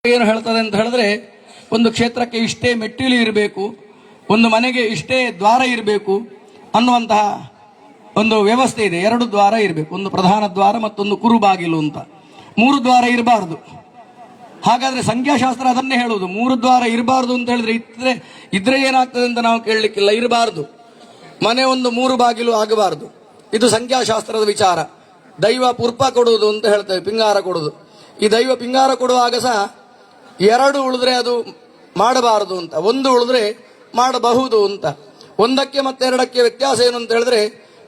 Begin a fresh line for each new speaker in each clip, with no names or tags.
ಏನು ಹೇಳ್ತದೆ ಅಂತ ಹೇಳಿದ್ರೆ, ಒಂದು ಕ್ಷೇತ್ರಕ್ಕೆ ಇಷ್ಟೇ ಮೆಟ್ಟಿಲು ಇರಬೇಕು, ಒಂದು ಮನೆಗೆ ಇಷ್ಟೇ ದ್ವಾರ ಇರಬೇಕು ಅನ್ನುವಂತಹ ಒಂದು ವ್ಯವಸ್ಥೆ ಇದೆ. 2 ದ್ವಾರ ಇರಬೇಕು, ಒಂದು ಪ್ರಧಾನ ದ್ವಾರ ಮತ್ತೊಂದು ಕುರುಬಾಗಿಲು ಅಂತ. 3 ದ್ವಾರ ಇರಬಾರ್ದು. ಹಾಗಾದ್ರೆ ಸಂಖ್ಯಾಶಾಸ್ತ್ರ ಅದನ್ನೇ ಹೇಳುವುದು, 3 ದ್ವಾರ ಇರಬಾರ್ದು ಅಂತ ಹೇಳಿದ್ರೆ ಇದ್ರೆ ಏನಾಗ್ತದೆ ಅಂತ ನಾವು ಕೇಳಲಿಕ್ಕಿಲ್ಲ. ಇರಬಾರ್ದು, ಮನೆ ಒಂದು 3 ಬಾಗಿಲು ಆಗಬಾರ್ದು. ಇದು ಸಂಖ್ಯಾಶಾಸ್ತ್ರದ ವಿಚಾರ. ದೈವ ಪುರ್ಪ ಕೊಡುವುದು ಅಂತ ಹೇಳ್ತೇವೆ, ಪಿಂಗಾರ ಕೊಡುವುದು. ಈ ದೈವ ಪಿಂಗಾರ ಕೊಡುವಾಗ ಸಹ 2 ಉಳಿದ್ರೆ ಅದು ಮಾಡಬಾರದು ಅಂತ, 1 ಉಳಿದ್ರೆ ಮಾಡಬಹುದು ಅಂತ. 1ಕ್ಕೆ ಮತ್ತೆ 2ಕ್ಕೆ ವ್ಯತ್ಯಾಸ ಏನು ಅಂತ ಹೇಳಿದ್ರೆ,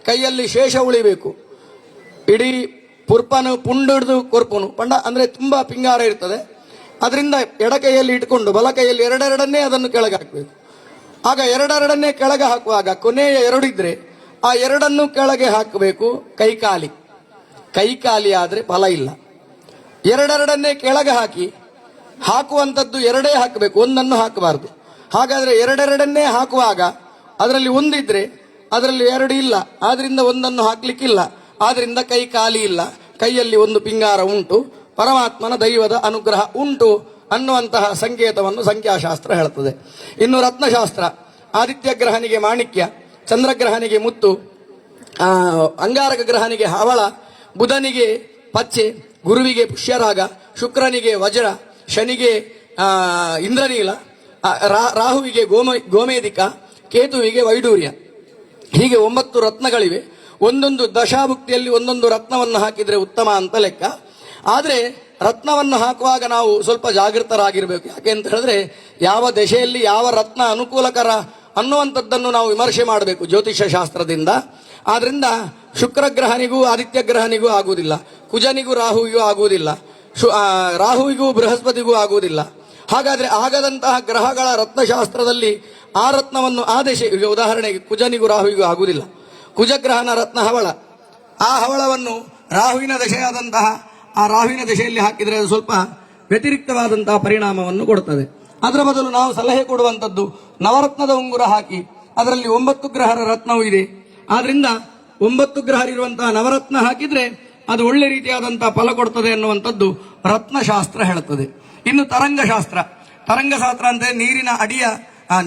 ಕೈಯಲ್ಲಿ ಶೇಷ ಉಳಿಬೇಕು. ಇಡೀ ಪುರ್ಪನು ಪುಂಡಿಡ್ದು ಕೊರ್ಪನು ಪಂಡ ಅಂದ್ರೆ ತುಂಬಾ ಪಿಂಗಾರ ಇರ್ತದೆ. ಅದರಿಂದ ಎಡ ಕೈಯಲ್ಲಿ ಇಟ್ಕೊಂಡು ಬಲ ಕೈಯಲ್ಲಿ 2 ಅದನ್ನು ಕೆಳಗೆ ಹಾಕಬೇಕು. ಆಗ 2 ಕೆಳಗೆ ಹಾಕುವಾಗ ಕೊನೆಯ 2 ಇದ್ರೆ ಆ 2 ಕೆಳಗೆ ಹಾಕಬೇಕು. ಕೈಕಾಲಿ ಆದ್ರೆ ಫಲ ಇಲ್ಲ. 2 ಕೆಳಗೆ ಹಾಕುವಂಥದ್ದು 2 ಹಾಕಬೇಕು, 1 ಹಾಕಬಾರ್ದು. ಹಾಗಾದ್ರೆ 2 ಹಾಕುವಾಗ ಅದರಲ್ಲಿ 1 ಇದ್ರೆ ಅದರಲ್ಲಿ 2 ಇಲ್ಲ, ಆದ್ರಿಂದ 1 ಹಾಕ್ಲಿಕ್ಕಿಲ್ಲ. ಆದ್ರಿಂದ ಕೈ ಖಾಲಿ ಇಲ್ಲ, ಕೈಯಲ್ಲಿ 1 ಪಿಂಗಾರ ಉಂಟು, ಪರಮಾತ್ಮನ ದೈವದ ಅನುಗ್ರಹ ಉಂಟು ಅನ್ನುವಂತಹ ಸಂಕೇತವನ್ನು ಸಂಖ್ಯಾಶಾಸ್ತ್ರ ಹೇಳುತ್ತದೆ. ಇನ್ನು ರತ್ನಶಾಸ್ತ್ರ, ಆದಿತ್ಯ ಗ್ರಹನಿಗೆ ಮಾಣಿಕ್ಯ, ಚಂದ್ರಗ್ರಹನಿಗೆ ಮುತ್ತು, ಅಂಗಾರಕ ಗ್ರಹನಿಗೆ ಹವಳ, ಬುಧನಿಗೆ ಪಚ್ಚೆ, ಗುರುವಿಗೆ ಪುಷ್ಯರಾಗ, ಶುಕ್ರನಿಗೆ ವಜ್ರ, ಶನಿಗೆ ಇಂದ್ರನೀಲ, ರಾಹುವಿಗೆ ಗೋಮೇದಿಕ, ಕೇತುವಿಗೆ ವೈಡೂರ್ಯ. ಹೀಗೆ 9 ರತ್ನಗಳಿವೆ. ಒಂದೊಂದು ದಶಾಭುಕ್ತಿಯಲ್ಲಿ ಒಂದೊಂದು ರತ್ನವನ್ನು ಹಾಕಿದ್ರೆ ಉತ್ತಮ ಅಂತ ಲೆಕ್ಕ. ಆದರೆ ರತ್ನವನ್ನು ಹಾಕುವಾಗ ನಾವು ಸ್ವಲ್ಪ ಜಾಗೃತರಾಗಿರ್ಬೇಕು. ಯಾಕೆ ಅಂತ ಹೇಳಿದ್ರೆ, ಯಾವ ದಶೆಯಲ್ಲಿ ಯಾವ ರತ್ನ ಅನುಕೂಲಕರ ಅನ್ನುವಂಥದ್ದನ್ನು ನಾವು ವಿಮರ್ಶೆ ಮಾಡಬೇಕು ಜ್ಯೋತಿಷ್ಯ ಶಾಸ್ತ್ರದಿಂದ. ಆದ್ರಿಂದ ಶುಕ್ರ ಗ್ರಹನಿಗೂ ಆದಿತ್ಯ ಗ್ರಹನಿಗೂ ಆಗುವುದಿಲ್ಲ, ಕುಜನಿಗೂ ರಾಹುವಿಗೂ ಆಗುವುದಿಲ್ಲ, ರಾಹುವಿಗೂ ಬೃಹಸ್ಪತಿಗೂ ಆಗುವುದಿಲ್ಲ. ಹಾಗಾದ್ರೆ ಆಗದಂತಹ ಗ್ರಹಗಳ ರತ್ನಶಾಸ್ತ್ರದಲ್ಲಿ ಆ ರತ್ನವನ್ನು ಆದೇಶ, ಈಗ ಉದಾಹರಣೆಗೆ ಕುಜನಿಗೂ ರಾಹುವಿಗೂ ಆಗುವುದಿಲ್ಲ. ಕುಜಗ್ರಹನ ರತ್ನ ಹವಳ, ಆ ಹವಳವನ್ನು ರಾಹುವಿನ ದಶೆಯಾದಂತಹ ಆ ರಾಹುವಿನ ದಶೆಯಲ್ಲಿ ಹಾಕಿದರೆ ಅದು ಸ್ವಲ್ಪ ವ್ಯತಿರಿಕ್ತವಾದಂತಹ ಪರಿಣಾಮವನ್ನು ಕೊಡುತ್ತದೆ. ಅದರ ಬದಲು ನಾವು ಸಲಹೆ ಕೊಡುವಂಥದ್ದು ನವರತ್ನದ ಉಂಗುರ ಹಾಕಿ, ಅದರಲ್ಲಿ 9 ಗ್ರಹರ ರತ್ನವೂ ಇದೆ. ಆದ್ರಿಂದ 9 ಗ್ರಹರಿರುವಂತಹ ನವರತ್ನ ಹಾಕಿದ್ರೆ ಅದು ಒಳ್ಳೆ ರೀತಿಯಾದಂತಹ ಫಲ ಕೊಡ್ತದೆ ಅನ್ನುವಂಥದ್ದು ರತ್ನಶಾಸ್ತ್ರ ಹೇಳುತ್ತದೆ. ಇನ್ನು ತರಂಗಶಾಸ್ತ್ರ ಅಂದ್ರೆ ನೀರಿನ ಅಡಿಯ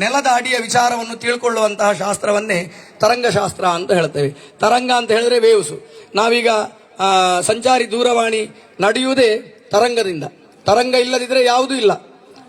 ನೆಲದ ಅಡಿಯ ವಿಚಾರವನ್ನು ತಿಳ್ಕೊಳ್ಳುವಂತಹ ಶಾಸ್ತ್ರವನ್ನೇ ತರಂಗಶಾಸ್ತ್ರ ಅಂತ ಹೇಳ್ತೇವೆ. ತರಂಗ ಅಂತ ಹೇಳಿದ್ರೆ ವೇವ್ಸು. ನಾವೀಗ ಸಂಚಾರಿ ದೂರವಾಣಿ ನಡೆಯುವುದೇ ತರಂಗದಿಂದ. ತರಂಗ ಇಲ್ಲದಿದ್ರೆ ಯಾವುದೂ ಇಲ್ಲ.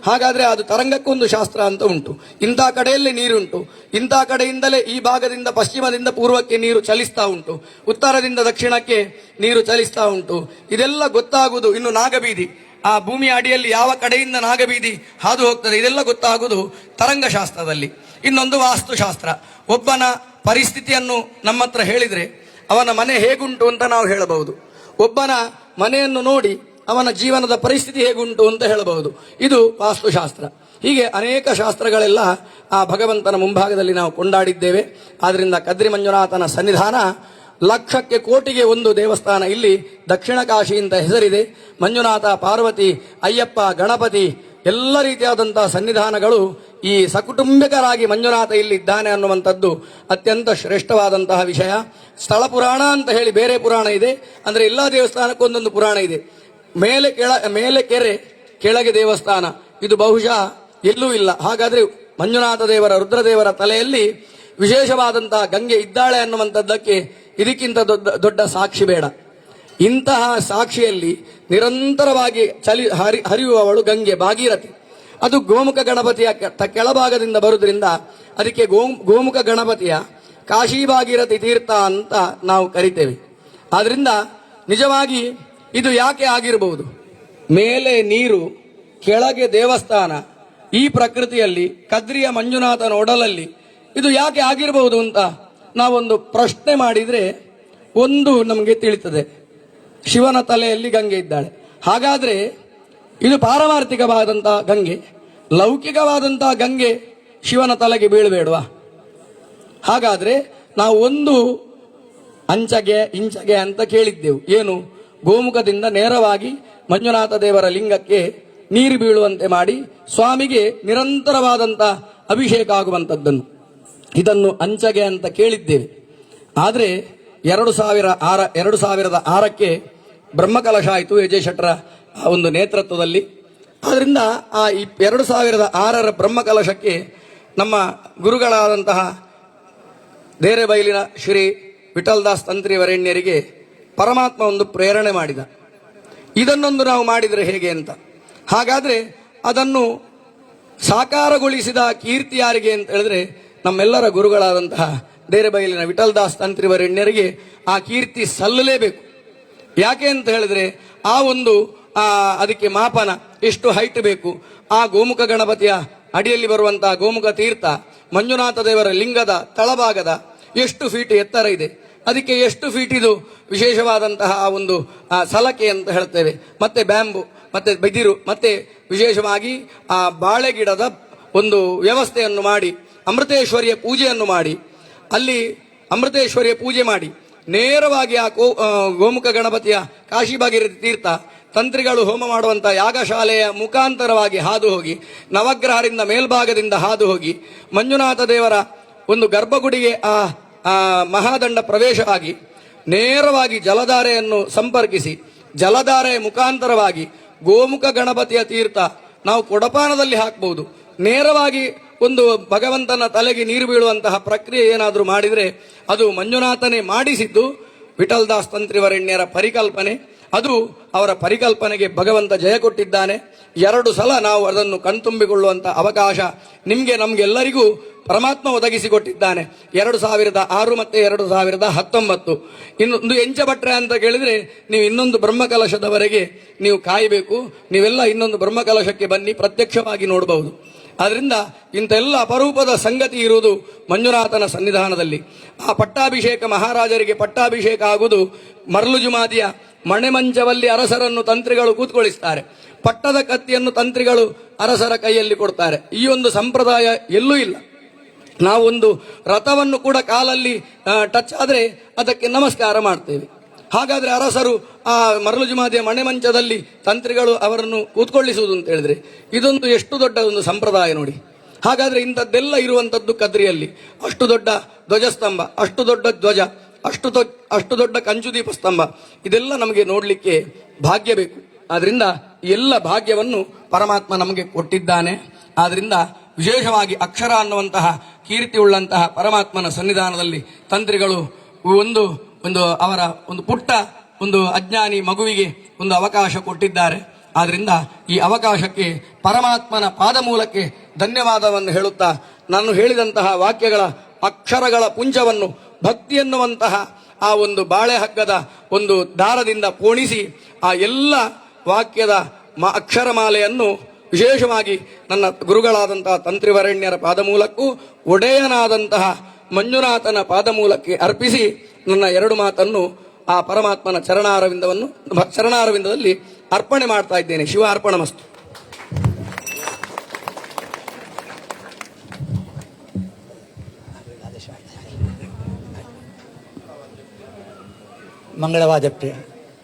ಹಾಗಾದ್ರೆ ಅದು ತರಂಗಕ್ಕೊಂದು ಶಾಸ್ತ್ರ ಅಂತ ಉಂಟು. ಇಂಥ ಕಡೆಯಲ್ಲಿ ನೀರುಂಟು, ಇಂಥ ಕಡೆಯಿಂದಲೇ ಈ ಭಾಗದಿಂದ ಪಶ್ಚಿಮದಿಂದ ಪೂರ್ವಕ್ಕೆ ನೀರು ಚಲಿಸ್ತಾ ಉಂಟು, ಉತ್ತರದಿಂದ ದಕ್ಷಿಣಕ್ಕೆ ನೀರು ಚಲಿಸ್ತಾ ಉಂಟು. ಇದೆಲ್ಲ ಗೊತ್ತಾಗುವುದು. ಇನ್ನು ನಾಗಬೀದಿ, ಆ ಭೂಮಿಯ ಅಡಿಯಲ್ಲಿ ಯಾವ ಕಡೆಯಿಂದ ನಾಗಬೀದಿ ಹಾದು ಹೋಗ್ತದೆ, ಇದೆಲ್ಲ ಗೊತ್ತಾಗುವುದು ತರಂಗಶಾಸ್ತ್ರದಲ್ಲಿ. ಇನ್ನೊಂದು ವಾಸ್ತುಶಾಸ್ತ್ರ. ಒಬ್ಬನ ಪರಿಸ್ಥಿತಿಯನ್ನು ನಮ್ಮ ಹತ್ರ ಹೇಳಿದ್ರೆ ಅವನ ಮನೆ ಹೇಗುಂಟು ಅಂತ ನಾವು ಹೇಳಬಹುದು. ಒಬ್ಬನ ಮನೆಯನ್ನು ನೋಡಿ ಅವನ ಜೀವನದ ಪರಿಸ್ಥಿತಿ ಹೇಗುಂಟು ಅಂತ ಹೇಳಬಹುದು. ಇದು ವಾಸ್ತುಶಾಸ್ತ್ರ. ಹೀಗೆ ಅನೇಕ ಶಾಸ್ತ್ರಗಳೆಲ್ಲ ಆ ಭಗವಂತನ ಮುಂಭಾಗದಲ್ಲಿ ನಾವು ಕೊಂಡಾಡಿದ್ದೇವೆ. ಆದ್ರಿಂದ ಕದ್ರಿ ಮಂಜುನಾಥನ ಸನ್ನಿಧಾನ ಲಕ್ಷಕ್ಕೆ ಕೋಟಿಗೆ ಒಂದು ದೇವಸ್ಥಾನ. ಇಲ್ಲಿ ದಕ್ಷಿಣ ಕಾಶಿ ಅಂತ ಹೆಸರಿದೆ. ಮಂಜುನಾಥ, ಪಾರ್ವತಿ, ಅಯ್ಯಪ್ಪ, ಗಣಪತಿ ಎಲ್ಲ ರೀತಿಯಾದಂತಹ ಸನ್ನಿಧಾನಗಳು ಈ ಸಕುಟುಂಬಿಕರಾಗಿ ಮಂಜುನಾಥ ಇಲ್ಲಿ ಇದ್ದಾನೆ ಅನ್ನುವಂಥದ್ದು ಅತ್ಯಂತ ಶ್ರೇಷ್ಠವಾದಂತಹ ವಿಷಯ. ಸ್ಥಳ ಪುರಾಣ ಅಂತ ಹೇಳಿ ಬೇರೆ ಪುರಾಣ ಇದೆ. ಅಂದ್ರೆ ಎಲ್ಲ ದೇವಸ್ಥಾನಕ್ಕೂ ಒಂದೊಂದು ಪುರಾಣ ಇದೆ. ಮೇಲೆ ಕೆರೆ, ಕೆಳಗೆ ದೇವಸ್ಥಾನ, ಇದು ಬಹುಶಃ ಎಲ್ಲೂ ಇಲ್ಲ. ಹಾಗಾದ್ರೆ ಮಂಜುನಾಥ ದೇವರ, ರುದ್ರದೇವರ ತಲೆಯಲ್ಲಿ ವಿಶೇಷವಾದಂತಹ ಗಂಗೆ ಇದ್ದಾಳೆ ಅನ್ನುವಂಥದ್ದಕ್ಕೆ ಇದಕ್ಕಿಂತ ದೊಡ್ಡ ಸಾಕ್ಷಿ ಬೇಡ. ಇಂತಹ ಸಾಕ್ಷಿಯಲ್ಲಿ ನಿರಂತರವಾಗಿ ಹರಿಯುವವಳು ಗಂಗೆ, ಭಾಗೀರಥಿ. ಅದು ಗೋಮುಖ ಗಣಪತಿಯ ಕೆಳಭಾಗದಿಂದ ಬರುವುದರಿಂದ ಅದಕ್ಕೆ ಗೋಮುಖ ಗಣಪತಿಯ ಕಾಶಿ ಭಾಗೀರಥಿ ತೀರ್ಥ ಅಂತ ನಾವು ಕರಿತೇವೆ. ಆದ್ರಿಂದ ನಿಜವಾಗಿ ಇದು ಯಾಕೆ ಆಗಿರಬಹುದು? ಮೇಲೆ ನೀರು, ಕೆಳಗೆ ದೇವಸ್ಥಾನ, ಈ ಪ್ರಕೃತಿಯಲ್ಲಿ ಕದ್ರಿಯ ಮಂಜುನಾಥನ ಒಡಲಲ್ಲಿ ಇದು ಯಾಕೆ ಆಗಿರಬಹುದು ಅಂತ ನಾವೊಂದು ಪ್ರಶ್ನೆ ಮಾಡಿದ್ರೆ ಒಂದು ನಮಗೆ ತಿಳಿತದೆ. ಶಿವನ ತಲೆಯಲ್ಲಿ ಗಂಗೆ ಇದ್ದಾಳೆ. ಹಾಗಾದ್ರೆ ಇದು ಪಾರಮಾರ್ಥಿಕವಾದಂತಹ ಗಂಗೆ, ಲೌಕಿಕವಾದಂತಹ ಗಂಗೆ ಶಿವನ ತಲೆಗೆ ಬೀಳಬೇಡವಾ? ಹಾಗಾದ್ರೆ ನಾವು ಒಂದು ಇಂಚಗೆ ಅಂತ ಕೇಳಿದ್ದೆವು. ಏನು? ಗೋಮುಖದಿಂದ ನೇರವಾಗಿ ಮಂಜುನಾಥ ದೇವರ ಲಿಂಗಕ್ಕೆ ನೀರು ಬೀಳುವಂತೆ ಮಾಡಿ ಸ್ವಾಮಿಗೆ ನಿರಂತರವಾದಂತಹ ಅಭಿಷೇಕ ಆಗುವಂಥದ್ದನ್ನು, ಇದನ್ನು ಅಂಚಗೆ ಅಂತ ಕೇಳಿದ್ದೇವೆ. ಆದರೆ 2006ಕ್ಕೆ ಬ್ರಹ್ಮಕಲಶ ಆಯಿತು. ವಿಜಯ ಶೆಟ್ಟರ ಒಂದು ನೇತೃತ್ವದಲ್ಲಿ ಆದ್ರಿಂದ ಆ 2006ರ ಬ್ರಹ್ಮಕಲಶಕ್ಕೆ ನಮ್ಮ ಗುರುಗಳಾದಂತಹ ದೇರೆಬೈಲಿನ ಶ್ರೀ ವಿಠಲದಾಸ್ ತಂತ್ರಿವರೆಣ್ಯರಿಗೆ ಪರಮಾತ್ಮ ಒಂದು ಪ್ರೇರಣೆ ಮಾಡಿದ. ಇದನ್ನೊಂದು ನಾವು ಮಾಡಿದರೆ ಹೇಗೆ ಅಂತ. ಹಾಗಾದ್ರೆ ಅದನ್ನು ಸಾಕಾರಗೊಳಿಸಿದ ಕೀರ್ತಿ ಯಾರಿಗೆ ಅಂತ ಹೇಳಿದ್ರೆ ನಮ್ಮೆಲ್ಲರ ಗುರುಗಳಾದಂತಹ ದೇರೆಬೈಲಿನ ವಿಠಲದಾಸ್ ತಂತ್ರಿವರೆಣ್ಯರಿಗೆ ಆ ಕೀರ್ತಿ ಸಲ್ಲಲೇಬೇಕು. ಯಾಕೆ ಅಂತ ಹೇಳಿದ್ರೆ ಆ ಒಂದು ಅದಕ್ಕೆ ಮಾಪನ ಎಷ್ಟು ಹೈಟ್ ಬೇಕು. ಆ ಗೋಮುಖ ಗಣಪತಿಯ ಅಡಿಯಲ್ಲಿ ಬರುವಂತಹ ಗೋಮುಖ ತೀರ್ಥ ಮಂಜುನಾಥ ದೇವರ ಲಿಂಗದ ತಳಭಾಗದ ಎಷ್ಟು ಫೀಟ್ ಎತ್ತರ ಇದೆ, ಅದಕ್ಕೆ ಎಷ್ಟು ಫೀಟ್ ಇದು ವಿಶೇಷವಾದಂತಹ ಒಂದು ಸಲಕೆ ಅಂತ ಹೇಳ್ತೇವೆ, ಮತ್ತೆ ಬ್ಯಾಂಬು, ಮತ್ತೆ ಬಿದಿರು, ಮತ್ತೆ ವಿಶೇಷವಾಗಿ ಆ ಬಾಳೆ ಗಿಡದ ಒಂದು ವ್ಯವಸ್ಥೆಯನ್ನು ಮಾಡಿ ಅಮೃತೇಶ್ವರಿಯ ಪೂಜೆಯನ್ನು ಮಾಡಿ ಅಲ್ಲಿ ಅಮೃತೇಶ್ವರಿಯ ಪೂಜೆ ಮಾಡಿ ನೇರವಾಗಿ ಆ ಗೋಮುಖ ಗಣಪತಿಯ ಕಾಶಿ ಭಾಗೀರಥಿ ತೀರ್ಥ ತಂತ್ರಿಗಳು ಹೋಮ ಮಾಡುವಂತಹ ಯಾಗಶಾಲೆಯ ಮುಖಾಂತರವಾಗಿ ಹಾದು ಹೋಗಿ ನವಗ್ರಹರಿಂದ ಮೇಲ್ಭಾಗದಿಂದ ಹಾದು ಹೋಗಿ ಮಂಜುನಾಥ ದೇವರ ಒಂದು ಗರ್ಭಗುಡಿಗೆ ಆ ಮಹಾದಂಡ ಪ್ರವೇಶವಾಗಿ ನೇರವಾಗಿ ಜಲಧಾರೆಯನ್ನು ಸಂಪರ್ಕಿಸಿ ಜಲಧಾರೆಯ ಮುಖಾಂತರವಾಗಿ ಗೋಮುಖ ಗಣಪತಿಯ ತೀರ್ಥ ನಾವು ಕೊಡಪಾನದಲ್ಲಿ ಹಾಕಬಹುದು. ನೇರವಾಗಿ ಒಂದು ಭಗವಂತನ ತಲೆಗೆ ನೀರು ಬೀಳುವಂತಹ ಪ್ರಕ್ರಿಯೆ ಏನಾದರೂ ಮಾಡಿದರೆ ಅದು ಮಂಜುನಾಥನೇ ಮಾಡಿಸಿದ್ದು ವಿಠಲದಾಸ್ ತಂತ್ರಿವರೆಣ್ಯರ ಪರಿಕಲ್ಪನೆ. ಅದು ಅವರ ಪರಿಕಲ್ಪನೆಗೆ ಭಗವಂತ ಜಯ ಕೊಟ್ಟಿದ್ದಾನೆ. 2 ಸಲ ನಾವು ಅದನ್ನು ಕಣ್ತುಂಬಿಕೊಳ್ಳುವಂತ ಅವಕಾಶ ನಿಮಗೆ ನಮಗೆಲ್ಲರಿಗೂ ಪರಮಾತ್ಮ ಒದಗಿಸಿಕೊಟ್ಟಿದ್ದಾನೆ. 2006 ಮತ್ತೆ 2019. ಇನ್ನೊಂದು ಎಂಚಭಟ್ರೆ ಅಂತ ಕೇಳಿದ್ರೆ ನೀವು ಇನ್ನೊಂದು ಬ್ರಹ್ಮಕಲಶದವರೆಗೆ ನೀವು ಕಾಯಬೇಕು. ನೀವೆಲ್ಲ ಇನ್ನೊಂದು ಬ್ರಹ್ಮಕಲಶಕ್ಕೆ ಬನ್ನಿ, ಪ್ರತ್ಯಕ್ಷವಾಗಿ ನೋಡಬಹುದು. ಆದ್ರಿಂದ ಇಂತೆಲ್ಲ ಅಪರೂಪದ ಸಂಗತಿ ಇರುವುದು ಮಂಜುನಾಥನ ಸನ್ನಿಧಾನದಲ್ಲಿ. ಆ ಪಟ್ಟಾಭಿಷೇಕ ಮಹಾರಾಜರಿಗೆ ಪಟ್ಟಾಭಿಷೇಕ ಆಗುವುದು ಮರಳುಜುಮಾದಿಯ ಮಣೆಮಂಚವಲ್ಲಿ ಅರಸರನ್ನು ತಂತ್ರಿಗಳು ಕೂತ್ಕೊಳ್ಳಿಸ್ತಾರೆ. ಪಟ್ಟದ ಕತ್ತಿಯನ್ನು ತಂತ್ರಿಗಳು ಅರಸರ ಕೈಯಲ್ಲಿ ಕೊಡ್ತಾರೆ. ಈ ಒಂದು ಸಂಪ್ರದಾಯ ಎಲ್ಲೂ ಇಲ್ಲ. ನಾವೊಂದು ರಥವನ್ನು ಕೂಡ ಕಾಲಲ್ಲಿ ಟಚ್ ಆದರೆ ಅದಕ್ಕೆ ನಮಸ್ಕಾರ ಮಾಡ್ತೇವೆ. ಹಾಗಾದ್ರೆ ಅರಸರು ಆ ಮರಳುಜುಮಾದಿಯ ಮಣೆಮಂಚದಲ್ಲಿ ತಂತ್ರಿಗಳು ಅವರನ್ನು ಕೂತ್ಕೊಳ್ಳಿಸುವುದು ಅಂತ ಹೇಳಿದ್ರೆ ಇದೊಂದು ಎಷ್ಟು ದೊಡ್ಡ ಒಂದು ಸಂಪ್ರದಾಯ ನೋಡಿ. ಹಾಗಾದ್ರೆ ಇಂಥದ್ದೆಲ್ಲ ಇರುವಂತದ್ದು ಕದ್ರಿಯಲ್ಲಿ. ಅಷ್ಟು ದೊಡ್ಡ ಧ್ವಜಸ್ತಂಭ, ಅಷ್ಟು ದೊಡ್ಡ ಧ್ವಜ, ಅಷ್ಟು ದೊಡ್ಡ ಕಂಚುದೀಪ ಸ್ತಂಭ, ಇದೆಲ್ಲ ನಮಗೆ ನೋಡ್ಲಿಕ್ಕೆ ಭಾಗ್ಯ ಬೇಕು. ಆದ್ರಿಂದ ಎಲ್ಲ ಭಾಗ್ಯವನ್ನು ಪರಮಾತ್ಮ ನಮಗೆ ಕೊಟ್ಟಿದ್ದಾನೆ. ಆದ್ರಿಂದ ವಿಶೇಷವಾಗಿ ಅಕ್ಷರ ಅನ್ನುವಂತಹ ಕೀರ್ತಿ ಉಳ್ಳಂತಹ ಪರಮಾತ್ಮನ ಸನ್ನಿಧಾನದಲ್ಲಿ ತಂತ್ರಿಗಳು ಒಂದು ಅವರ ಒಂದು ಪುಟ್ಟ ಒಂದು ಅಜ್ಞಾನಿ ಮಗುವಿಗೆ ಒಂದು ಅವಕಾಶ ಕೊಟ್ಟಿದ್ದಾರೆ. ಆದ್ರಿಂದ ಈ ಅವಕಾಶಕ್ಕೆ ಪರಮಾತ್ಮನ ಪಾದ ಮೂಲಕ್ಕೆ ಧನ್ಯವಾದವನ್ನು ಹೇಳುತ್ತಾ ನಾನು ಹೇಳಿದಂತಹ ವಾಕ್ಯಗಳ ಅಕ್ಷರಗಳ ಪುಂಜವನ್ನು ಭಕ್ತಿ ಎನ್ನುವಂತಹ ಆ ಒಂದು ಬಾಳೆ ಹಗ್ಗದ ಒಂದು ದಾರದಿಂದ ಪೋಣಿಸಿ ಆ ಎಲ್ಲ ವಾಕ್ಯದ ಅಕ್ಷರಮಾಲೆಯನ್ನು ವಿಶೇಷವಾಗಿ ನನ್ನ ಗುರುಗಳಾದಂತಹ ತಂತ್ರಿವರೆಣ್ಯರ ಪಾದ ಮೂಲಕ್ಕೂ ಒಡೆಯನಾದಂತಹ ಮಂಜುನಾಥನ ಪಾದ ಮೂಲಕ್ಕೆ ಅರ್ಪಿಸಿ ನನ್ನ 2 ಮಾತನ್ನು ಆ ಪರಮಾತ್ಮನ ಚರಣಾರವಿಂದದಲ್ಲಿ ಅರ್ಪಣೆ ಮಾಡ್ತಾ ಇದ್ದೇನೆ. ಶಿವ ಅರ್ಪಣಮಸ್ತು.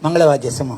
ಮಂಗಳವಾದ್ಯ ಸಮ